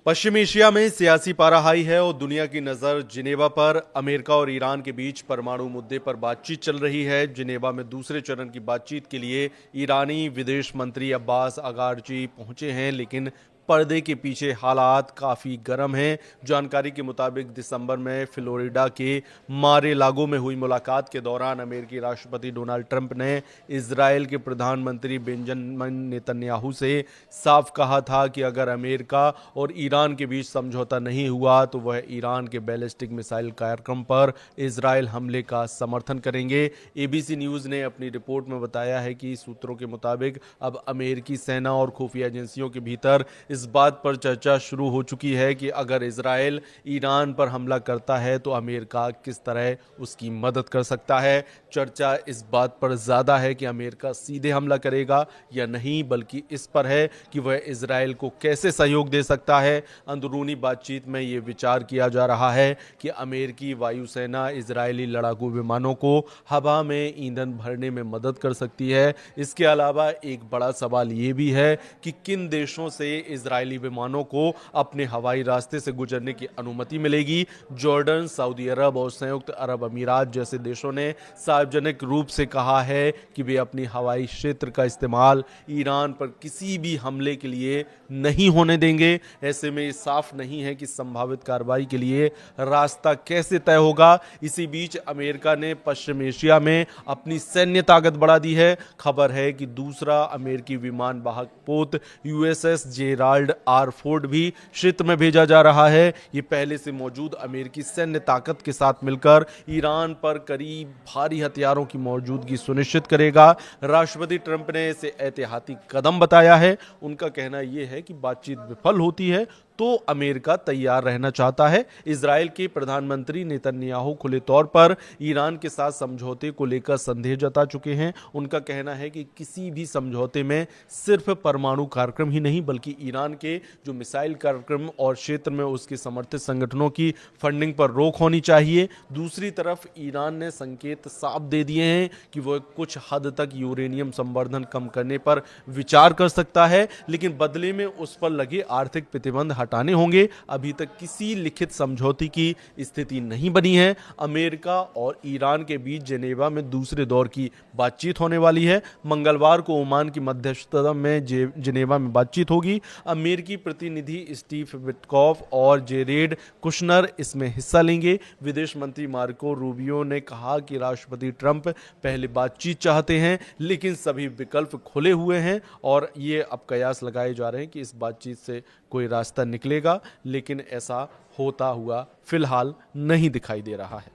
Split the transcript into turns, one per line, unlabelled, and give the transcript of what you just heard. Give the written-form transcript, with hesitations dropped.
पश्चिम Asia में सियासी पारा हाई है और दुनिया की नजर जिनेवा पर। अमेरिका और ईरान के बीच परमाणु मुद्दे पर बातचीत चल रही है। जिनेवा में दूसरे चरण की बातचीत के लिए ईरानी विदेश मंत्री अब्बास अगारची पहुंचे हैं, लेकिन पर्दे के पीछे हालात काफी गर्म हैं। जानकारी के मुताबिक दिसंबर में फ्लोरिडा के मारे लागो में हुई मुलाकात के दौरान अमेरिकी राष्ट्रपति डोनाल्ड ट्रंप ने इजरायल के प्रधानमंत्री बेंजामिन नेतन्याहू से साफ कहा था कि अगर अमेरिका और ईरान के बीच समझौता नहीं हुआ तो वह ईरान के बैलिस्टिक मिसाइल कार्यक्रम पर इजरायल हमले का समर्थन करेंगे। एबीसी न्यूज ने अपनी रिपोर्ट में बताया है कि सूत्रों के मुताबिक अब अमेरिकी सेना और खुफिया एजेंसियों के भीतर इस बात पर चर्चा शुरू हो चुकी है कि अगर इजरायल ईरान पर हमला करता है तो अमेरिका किस तरह उसकी मदद कर सकता है। चर्चा इस बात पर ज्यादा है कि अमेरिका सीधे हमला करेगा या नहीं, बल्कि इस पर है कि वह इजरायल को कैसे सहयोग दे सकता है। अंदरूनी बातचीत में यह विचार किया जा रहा है कि अमेरिकी वायुसेना इजरायली लड़ाकू विमानों को हवा में ईंधन भरने में मदद कर सकती है। इसके अलावा एक बड़ा सवाल यह भी है कि किन देशों से इजरायली विमानों को अपने हवाई रास्ते से गुजरने की अनुमति मिलेगी। जॉर्डन, सऊदी अरब और संयुक्त अरब अमीरात जैसे देशों ने सार्वजनिक रूप से कहा है कि वे अपनी हवाई क्षेत्र का इस्तेमाल ईरान पर किसी भी हमले के लिए नहीं होने देंगे। ऐसे में ये साफ नहीं है कि संभावित कार्रवाई के लिए रास्ता कैसे तय होगा। इसी बीच अमेरिका ने पश्चिम एशिया में अपनी सैन्य ताकत बढ़ा दी है। खबर है कि दूसरा अमेरिकी विमान वाहक पोत यूएसएस जेराल्ड आर फोर्ड भी क्षेत्र में भेजा जा रहा है। ये पहले से मौजूद अमेरिकी सैन्य ताकत के साथ मिलकर ईरान पर करीब भारी हथियारों की मौजूदगी सुनिश्चित करेगा। राष्ट्रपति ट्रंप ने इसे ऐतिहासिक कदम बताया है। उनका कहना यह है कि बातचीत विफल होती है तो अमेरिका तैयार रहना चाहता है। इजरायल के प्रधानमंत्री नेतन्याहू खुले तौर पर ईरान के साथ समझौते को लेकर संदेह जता चुके हैं। उनका कहना है कि किसी भी समझौते में सिर्फ परमाणु कार्यक्रम ही नहीं, बल्कि ईरान के जो मिसाइल कार्यक्रम और क्षेत्र में उसके समर्थित संगठनों की फंडिंग पर रोक होनी चाहिए। दूसरी तरफ ईरान ने संकेत साफ दे दिए हैं कि वह कुछ हद तक यूरेनियम संवर्धन कम करने पर विचार कर सकता है, लेकिन बदले में उस पर लगे आर्थिक प्रतिबंध हटाने होंगे। अभी तक किसी लिखित समझौते की स्थिति नहीं बनी है। अमेरिका और ईरान के बीच जेनेवा में दूसरे दौर की बातचीत होने वाली है। मंगलवार को ओमान की मध्यस्थता में जेनेवा में बातचीत होगी। अमेरिकी प्रतिनिधि स्टीव विटकॉफ और जेरेड कुशनर इसमें हिस्सा लेंगे। विदेश मंत्री मार्को रूबियो ने कहा कि राष्ट्रपति ट्रंप पहले बातचीत चाहते हैं, लेकिन सभी विकल्प खुले हुए हैं और ये अब कयास लगाए जा रहे हैं कि इस बातचीत से कोई रास्ता निकलेगा, लेकिन ऐसा होता हुआ फिलहाल नहीं दिखाई दे रहा है।